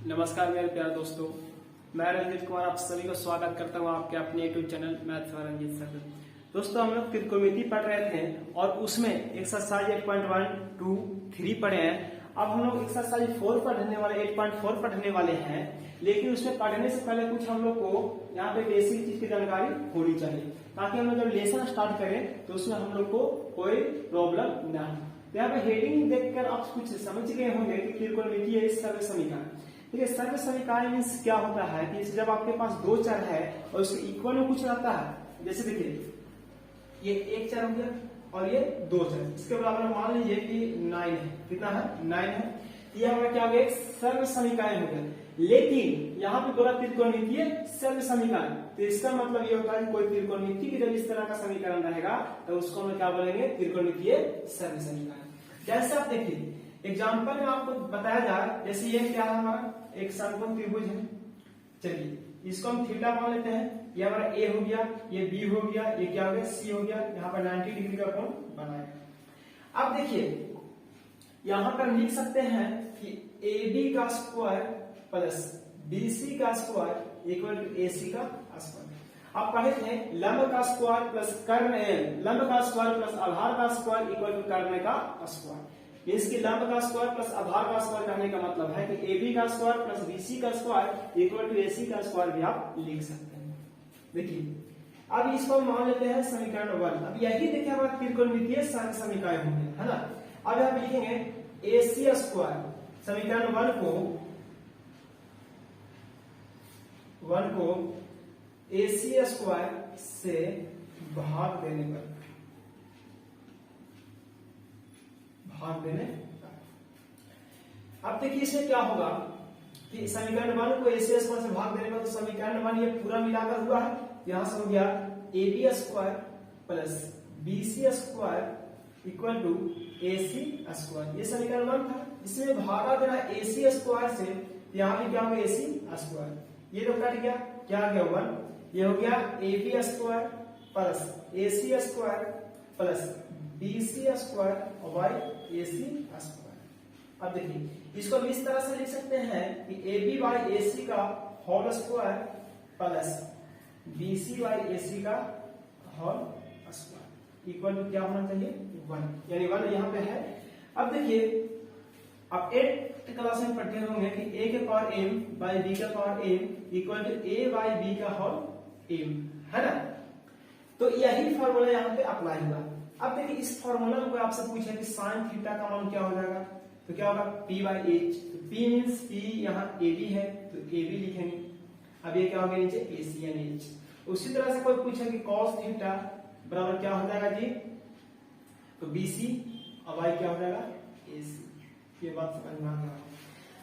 नमस्कार मेरे प्यारे दोस्तों, मैं रंजीत कुमार आप सभी को स्वागत करता हूं आपके अपने YouTube channel maths for Ranjeet sir. दोस्तों हम लोग त्रिकोणमिति पढ़ रहे थे और उसमें एक्सरसाइज 8.1, 2, 3 पढ़े हैं। अब हम लोग एक्सरसाइज 4 पढ़ने वाले 8.4 पढ़ने वाले हैं, लेकिन उसमें पढ़ने से पहले कुछ हम लोग को यहाँ पे बेसिक चीज की जानकारी होनी चाहिए ताकि हम लोग जब लेसन स्टार्ट करें तो उसमें हम लोग को कोई प्रॉब्लम ना हो। यहाँ पे हेडिंग देखकर आप कुछ समझ गए होंगे कि त्रिकोणमिति है सर्व समीकरण। ठीक है, सर्व समीकरण मीन्स क्या होता है कि जब आपके पास दो चर है और उसके इक्वल में कुछ रहता है, जैसे देखिए ये एक चर हो गया और ये दो चर, इसके बराबर मान लीजिए कि 9 है। कितना है? 9 है। ये हमारा क्या हो गया? एक सर्व समीकरण हो गया। लेकिन यहाँ पे बोला त्रिकोणमितीय सर्व समीकरण, तो इसका मतलब ये होता है कि कोई त्रिकोणमिति की जब इस तरह का समीकरण रहेगा तो उसको हम क्या बोलेंगे? त्रिकोणमितीय सर्व समीकरण। जैसे आप देखिए एग्जाम्पल में आपको बताया जाए, जैसे ये क्या है हमारा एक समकोण त्रिभुज है। चलिए इसको हम थीटा मान लेते हैं। ये हमारा ए हो गया, ये बी हो गया, ये क्या हो गया? सी हो गया। यहाँ पर 90 डिग्री का कोण बनाया। अब देखिए यहाँ पर लिख सकते हैं कि ए बी का स्क्वायर प्लस बी सी का स्क्वायर इक्वल टू ए सी का स्क्वायर। आप पढ़े थे लंब का स्क्वायर प्लस कर्ण, लंब का स्क्वायर प्लस आधार का स्क्वायर इक्वल टू कर्ण का स्क्वायर। इसकी लंब का स्क्वायर प्लस आधार का स्क्वायर कहने का मतलब है कि ए बी का स्क्वायर प्लस बी सी का स्क्वायर इक्वल टू ए सी का स्क्वायर भी आप लिख सकते हैं। देखिए अब इसको मान लेते हैं समीकरण 1। अब यही देखिए हमारा त्रिकोणमितीय सर्व समीकरण हो गया है ना। अब आप लिखेंगे ए सी स्क्वायर, समीकरण 1 को ए सी स्क्वायर से भाग देने पर अब देखिए इससे क्या होगा कि समीकरण 1 को AC स्क्वायर से भाग देने पर, तो समीकरण 1 ये पूरा मिलाकर हुआ है। यहां से हो गया AB square plus BC square equal to AC square. ये समीकरण 1 था, इसमें भागा देना AC स्क्वायर से, यहाँ भी क्या होगा? AC square. ये तो कट गया, क्या आ गया? 1। ये हो गया AB square plus AC square plus BC square by AC square. अब देखिए इसको हम इस तरह से लिख सकते हैं कि AB बाई AC का whole square plus BC by AC का होल स्क्वायर इक्वल टू क्या होना चाहिए? 1, यानी 1 यहाँ पे है। अब देखिए आप 8th क्लास में पढ़ते होंगे कि A के पावर m बाई B का power m equal to A by B का होल m, है ना। तो यही फॉर्मूला यहाँ पे अप्लाई हुआ। अब देखिए इस फॉर्मूला में कोई आपसे पूछे कि साइन थीटा का मान क्या हो जाएगा, तो क्या होगा? P by H. तो P मीन्स P यहाँ AB है तो AB लिखेंगे। अब ये क्या हो गया? नीचे AC यानी H। उसी तरह से कोई पूछे कि cos थीटा बराबर क्या हो जाएगा जी, तो BC और y क्या हो जाएगा? AC। ये बात समझ में आ गया।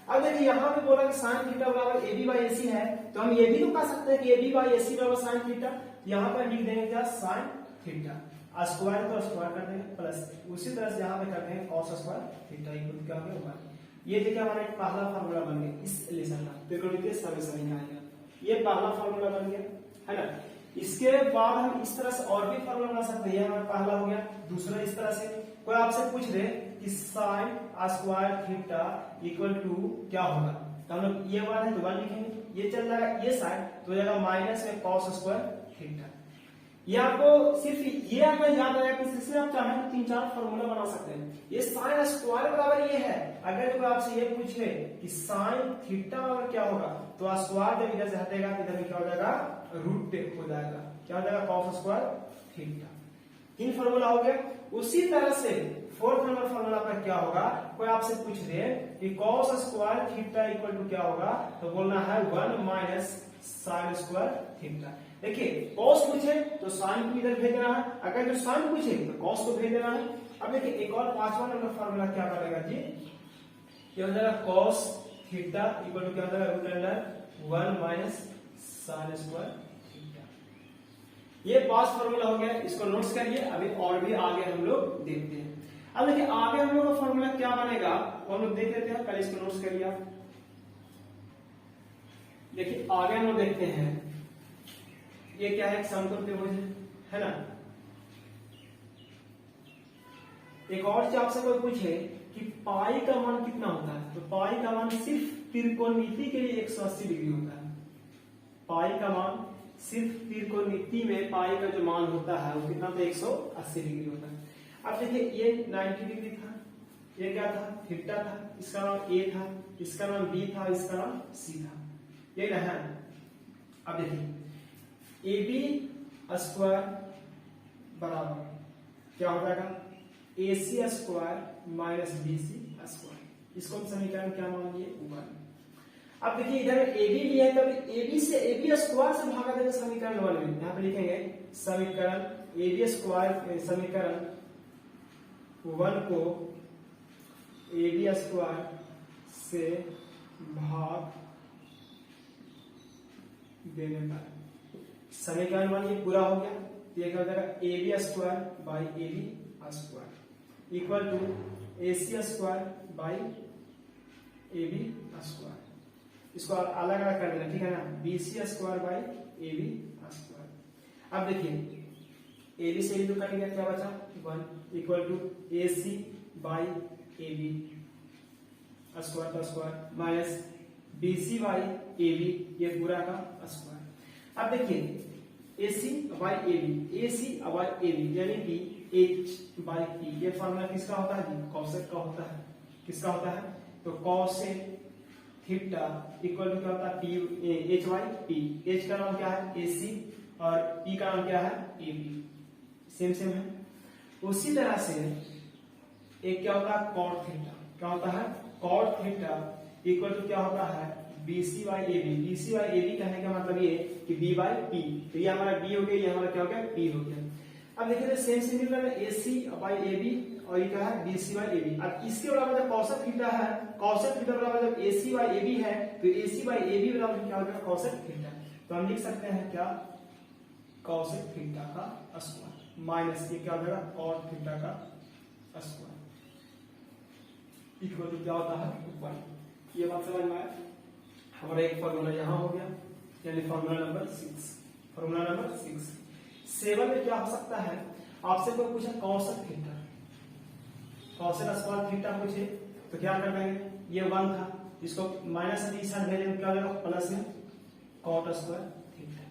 अब देखिए यहाँ पे बोला कि साइन थीटा बराबर AB बाई AC है, तो हम ये भी तो कह सकते हैं कि AB बाई AC बराबर साइन थीटा। यहाँ पर लिख देंगे क्या? साइन थीटा स्क्वायर तो स्क्वायर कर देंगे प्लस उसी तरह से यहाँ पे करते हैं cos स्क्वायर थीटा इक्वल क्या होगा? 1। ये देखिए हमारा एक पहला फार्मूला बन गया इस रिलेशन का, त्रिकोणमितीय सर्व समीकरण। ये पहला फार्मूला बन गया है ना। इसके बाद हम इस तरह से और भी फार्मूला बना सकते हैं। ये हमारा पहला हो गया। दूसरा इस तरह से कोई आपसे पूछ दे कि sine square theta equal to क्या होगा, तो हम लोग ये 1 है तो 1 लिखेंगे। ये चल जाएगा ये साइड तो हो जाएगा माइनस में cos स्क्वायर थीटा। ये आपको सिर्फ ये अगर याद आया कि इससे आप चाहें तो 3-4 फॉर्मूला बना सकते हैं। ये साइन स्क्वायर बराबर ये है। अगर कोई आपसे ये पूछे कि साइन थीटा बराबर क्या होगा, तो स्क्वायर जब इधर से हटेगा तो इधर में क्या हो जाएगा? रूट हो जाएगा। क्या हो जाएगा? cos square theta. 3 फॉर्मूला हो गया। उसी तरह से 4th नंबर फॉर्मूला पर क्या होगा? कोई आपसे पूछ दे कि cos square theta equal to क्या होगा, तो बोलना है 1 माइनस साइन स्क्वायर थीटा। देखिए cos पूछे तो साइन को इधर भेज देना है, अगर जो साइन पूछे तो cos को भेज देना है। अब देखिए एक और 5वां नंबर फॉर्मूला क्या बनेगा जी? ये हो जाएगा cos थीटा इक्वल टू क्या हो जाएगा? Root under 1 minus sine square theta. ये 5 फॉर्मूला हो गया, इसको नोट्स करिए। अभी और भी आगे हम लोग देखते हैं। अब देखिए आगे हम लोग का फॉर्मूला क्या बनेगा वो हम लोग देख लेते हैं। पहले इसको नोट्स करिए आप। देखिए आगे हम लोग देखते हैं, ये क्या है? समकोण त्रिभुज है ना। एक और चीज आपसे कोई पूछे कि पाई का मान कितना होता है, तो पाई का मान सिर्फ त्रिकोणमिति के लिए 180 डिग्री होता है। पाई का मान सिर्फ त्रिकोणमिति में पाई का जो मान होता है वो कितना, तो 180 डिग्री होता है। अब देखिए ये 90 डिग्री था, ये क्या था, थीटा था, इसका नाम ए था, इसका नाम बी था, इसका नाम सी था, ये ना है। अब देखिए ए बी स्क्वायर बराबर क्या हो जाएगा, a c square minus b c square. इसको हम समीकरण क्या मान लिए, वन। अब देखिए इधर ए बी लिया है, तब ए बी से ए बी स्क्वायर से भागा देगा समीकरण वन में। यहाँ पे लिखेंगे समीकरण ए बी स्क्वायर, समीकरण वन को ए बी स्क्वायर से भाग देने पर समीकरण वन ये पूरा हो गया। ये क्या हो जाएगा, a b square by A b square equal to a c square by A b square. इसको अलग अलग कर देना, ठीक है ना, b c square by A b square. अब देखिए ए बी से जो कटेंगे क्या बचा, one equal to a C by A b square का square minus b C by A b, ये पूरा का स्क्वायर। अब देखिए a C by A B, A C by A B यानी कि एच बाई पी, ये फॉर्मूला किसका होता है, कॉसेक का होता है। किसका होता है, तो कॉसेक थीटा इक्वल टू क्या होता है, P H by P. H का नाम क्या है, ए सी, और पी का नाम क्या है, ए बी, सेम सेम है। उसी तरह से एक क्या होता है, कॉट थीटा, क्या होता है, कॉट थीटा इक्वल टू क्या होता है, B C by A B. B C by A B कहने का मतलब ये कि बी बाई पी, तो ये हमारा बी हो गया, ये हमारा क्या हो गया, पी हो गया। अब देखिए सेम सिमिलर है, ए सी बाई ए बी और ये क्या है, B C by A B. अब इसके बराबर जब कॉसेक थीटा है, कॉसेक थीटा बराबर जब ए सी बाई ए बी है, तो ए सी बाई ए बी बराबर क्या होगा, कॉसेक थीटा। तो हम लिख सकते हैं क्या, कॉसेक थीटा का स्क्वायर माइनस ये क्या हो जाएगा, कॉट थीटा का स्क्वायर इक्वल टू क्या होता है, वन। ये बात समझ में आया। हमारा एक फॉर्मूला यहाँ हो गया, यानी फॉर्मूला नंबर 6। Formula number 6। 7 में क्या हो सकता है, आपसे कोई पूछे cosec theta, cosec square theta पूछे तो क्या कर देंगे, ये 1 था, इसको माइनस में साइड भेजेंगे क्या हो जाएगा, प्लस में कॉट स्क्वायर थीटा।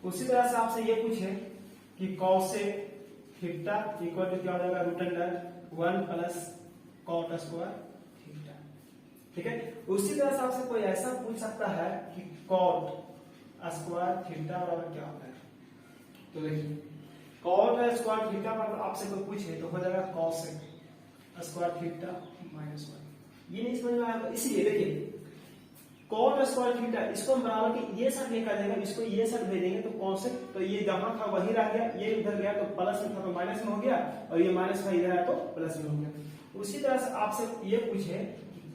उसी तरह से आपसे ये पूछे कि कॉसेक थीटा इक्वल टू क्या हो जाएगा, root under 1 plus cot square theta, ठीक है। उसी तरह से आपसे कोई ऐसा पूछ सकता है कि कॉट स्क्वायर थीटा बराबर क्या होता है, तो देखिए कॉट स्क्वायर थीटा पर आपसे कोई पूछे तो हो जाएगा कॉसेक स्क्वायर थीटा माइनस 1। ये नहीं समझ में आया, इसीलिए देखिए कॉट स्क्वायर थीटा इसको हम बराबर के ये साइड लेकर जाएंगे, इसको ये साइड भेजेंगे तो कॉसेक, तो ये जहां था वही रह गया, ये उधर गया तो प्लस में था तो माइनस में हो गया, और ये माइनस में इधर है तो प्लस में हो गया। उसी तरह से आपसे ये पूछे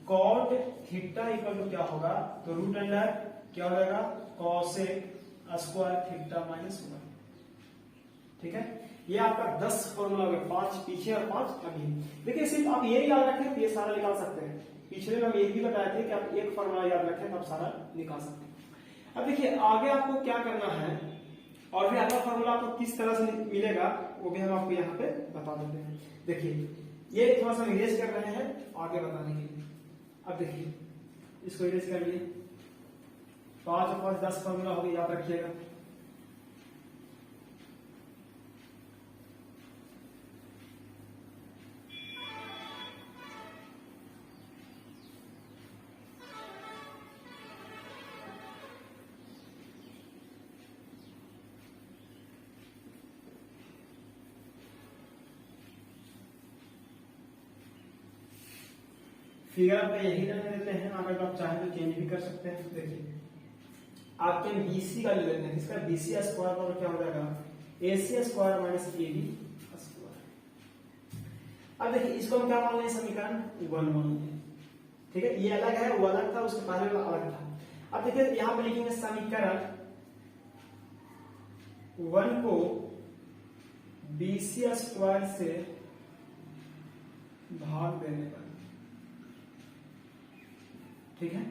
कॉट थीटा इक्वल टू क्या होगा, तो रूट अंडर क्या हो जाएगा, कॉसेक स्क्वायर थीटा माइनस 1, ठीक है। ये आपका 10 फॉर्मूला हो गया, 5 पीछे और 5 अभी। देखिए सिर्फ आप ये याद रखें तो ये सारा निकाल सकते हैं। पिछले में हम ये भी बताए थे कि आप एक फॉर्मूला याद रखें तो आप सारा निकाल सकते हैं। अब देखिए आगे आपको क्या करना है, और भी अगला फॉर्मूला आपको किस तरह से मिलेगा वो भी हम आपको यहाँ पे बता देते हैं। देखिए ये थोड़ा सा इरेज कर रहे हैं आगे बताने के लिए। अब देखिए इसको इरेज कर लिए, 5 और 5 10 फॉर्मूला हो गया, याद रखिएगा। फिगर पे यही रहने देते हैं, अगर आप चाहें तो चेंज भी कर सकते हैं। देखिए आपके बीसी का ले लेते हैं, इसका बीसी स्क्वायर बराबर क्या हो जाएगा, AC square minus AB square. अब देखिए इसको हम क्या मान लें, समीकरण 1 मान लें, ठीक है। ये अलग है, वो अलग था, उसके पहले वाला अलग था। अब देखिए यहां पे लिखेंगे समीकरण 1 को बीसी स्क्वायर से भाग देने पर, ठीक है।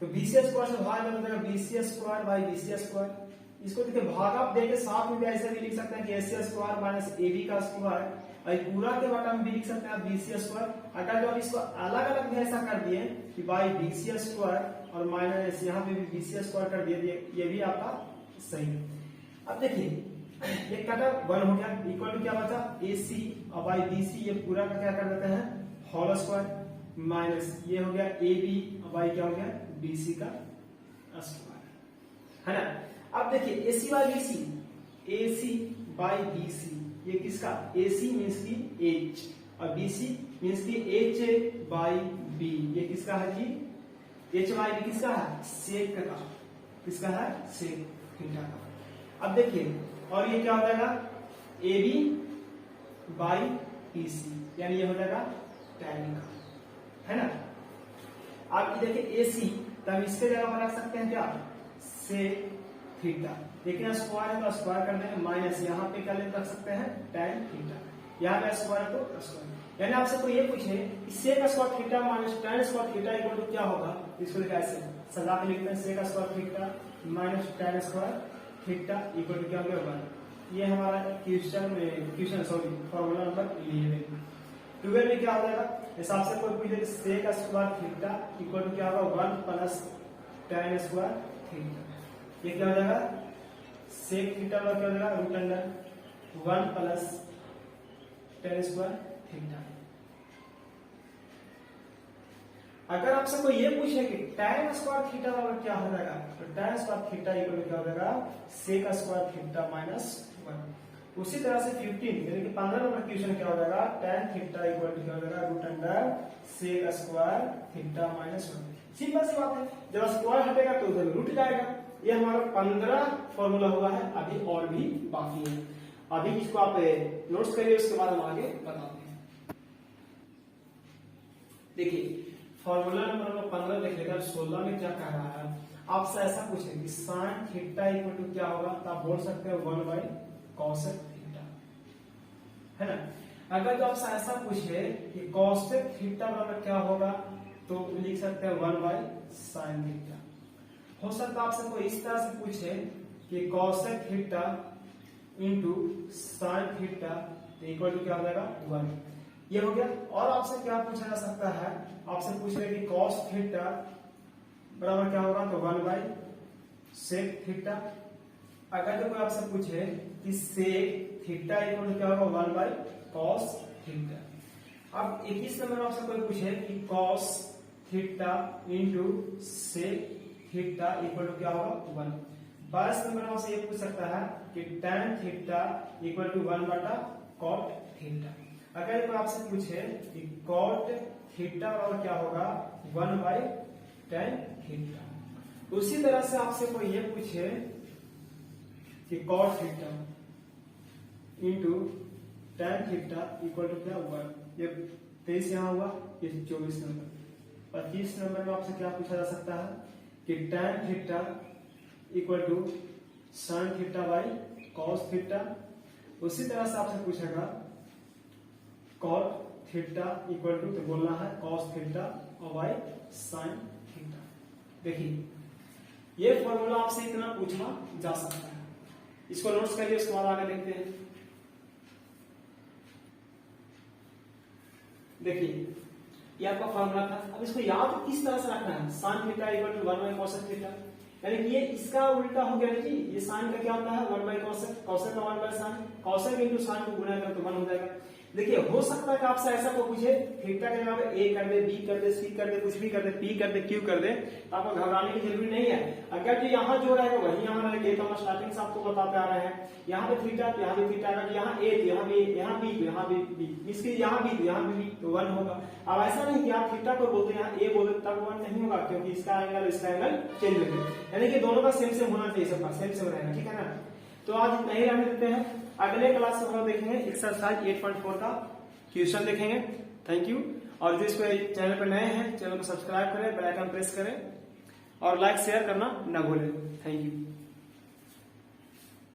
तो बीसी स्क्वायर से भाग देने पर BC square by BC square. इसको देखिए भाग आप देके साथ में भी ऐसे भी लिख सकते हैं कि एसी स्क्वायर माइनस एबी का स्क्वायर और पूरा के बटा में भी लिख सकते हैं आप BC स्क्वायर। अगर जो आप इसको अलग अलग भी ऐसा कर दिए कि बाई BC स्क्वायर और माइनस यहाँ पे भी BC स्क्वायर कर दिए, ये भी आपका सही है। अब देखिए एक कटा 1 हो गया, इक्वल टू क्या बचा AC और बाई BC, ये पूरा का क्या कर देते हैं होल स्क्वायर, माइनस ये हो गया AB और बाई क्या हो गया BC का स्क्वायर, है ना। अब देखिए AC by BC, AC by BC, ये किसका AC मीन्स की H और BC मीन्स की H बाई B, ये किसका है जी H बाई B किसका है सेक का, किसका है सेक थीटा का। अब देखिए और ये क्या हो जाएगा AB बाई BC, यानी ये हो जाएगा tan का, है ना। आप ये देखिए AC, तब इसके जगह पर रख सकते हैं क्या सेक थीटा, लेकिन स्क्वायर है तो स्क्वायर कर देंगे, माइनस यहाँ पे क्या रख सकते हैं tan थीटा, यहाँ पे स्क्वायर तो स्क्वायर। यानी आपसे कोई ये पूछे sec square theta minus tan square theta equal to क्या होगा, इसको लिखा ऐसे सजा के लिखते हैं sec square theta minus tan square theta equal to क्या होगा 1। ये हमारा क्वेश्चन फॉर्मूला नंबर 11। 12 में क्या हो जाएगा, हिसाब से कोई पूछे sec square theta equal to क्या होगा 1 प्लस tan स्क्वायर थीटा, ये क्या हो जाएगा सेक थीटा का क्या हो जाएगा root under 1 plus tan square theta. अगर आपसे कोई ये पूछे कि tan स्क्वायर थीटा बराबर क्या हो जाएगा, तो tan square theta equal to क्या हो जाएगा सेक स्क्वायर थीटा माइनस 1। उसी तरह से 15 यानी कि 15 नंबर क्वेश्चन क्या हो जाएगा tan थीटा इक्वल टू क्या हो जाएगा root under sec square theta minus 1। Simple सी बात है, जब स्क्वायर हटेगा तो उधर रूट जाएगा। ये हमारा 15 फॉर्मूला हुआ है, अभी और भी बाकी है, अभी इसको आप नोट्स करिए, उसके बाद हम आगे बताते हैं। देखिए फॉर्मूला नंबर 15 देख लेकर 16 में क्या कह रहा है, आपसे ऐसा पूछे कि साइन थीटा इक्वल टू क्या होगा, तो आप बोल सकते हैं 1 बाई कॉसेक थीटा, है ना। अगर जो आपसे ऐसा पूछे कि कॉसेक थीटा बराबर क्या होगा, तो लिख सकते हैं 1 बाई साइन थीटा। हो सकता है आपसे कोई इस तरह से पूछे कि cosec theta into sine theta equal to क्या हो जाएगा 1, ये हो गया। और आपसे क्या पूछा जा सकता है, आपसे पूछ रहे कि कॉस थीटा बराबर क्या होगा, तो 1 बाई सेक थीटा। अगर जो कोई आपसे पूछे कि सेक थीटा इक्वल टू क्या होगा 1 बाई कॉस थीटा। अब 21 नंबर आपसे कोई पूछे कि cos theta into sec theta equal to क्या होगा 1। 22 नंबर आपसे ये पूछ सकता है कि tan थीटा इक्वल टू 1 बटा कॉट थीटा। अगर कोई आपसे पूछे कि कॉट थीटा और क्या होगा 1 बाई tan थीटा। उसी तरह से आपसे कोई ये पूछे कि cot theta into tan theta equal to क्या 1, ये 23 यहाँ हुआ, ये 24 नंबर। 25 नंबर में आपसे क्या पूछा जा सकता है कि tan theta equal to sine theta by cos theta. उसी तरह से आपसे पूछेगा कॉट थीटा इक्वल टू, तो बोलना है कॉस थीटा और बाई साइन थीटा। देखिए ये फॉर्मूला आपसे इतना पूछा जा सकता है, इसको नोट्स करिए, उसके बाद आगे देखते हैं। देखिए ये आपका फॉर्मूला था, अब इसको याद किस तरह से रखना है, sine theta equal to 1 by cosec theta, यानी कि ये इसका उल्टा हो गया जी। ये साइन का क्या होता है 1 बाई कॉसेक, कॉसेक का 1 by sine, cosec into sine को गुणा करें तो 1 हो जाएगा। देखिए हो सकता है कि आपसे ऐसा को पूछे थीटा के जगह पे a कर दे, b कर दे, c कर दे, कुछ भी कर दे, p कर दे, q कर दे, तो आपको घबराने की जरूरी नहीं है। अगर जो यहाँ जो रहेगा वही यहाँ रहेगा, तो हम स्टार्टिंग से आपको बताते आ रहे हैं। यहाँ पे थीटा तो यहाँ भी थीटा, अगर यहाँ a तो यहाँ भी, यहाँ b तो यहाँ भी b, इसके यहाँ b तो यहाँ भी b, तो 1 होगा। अब ऐसा नहीं कि आप थीटा को बोलते यहाँ a बोलते तब 1 नहीं होगा, क्योंकि इसका एंगल इसका एंगल चेंज होगा, यानी कि दोनों का सेम होना चाहिए, सबका सेम रहेगा, ठीक है ना। तो आज इतना ही रहने देते हैं, अगले क्लास में हम देखेंगे एक्सरसाइज 8.4 का क्वेश्चन देखेंगे। Thank you. और जो इस चैनल पर नए हैं, चैनल को सब्सक्राइब करें, बेल आइकन प्रेस करें और लाइक शेयर करना न भूलें। Thank you.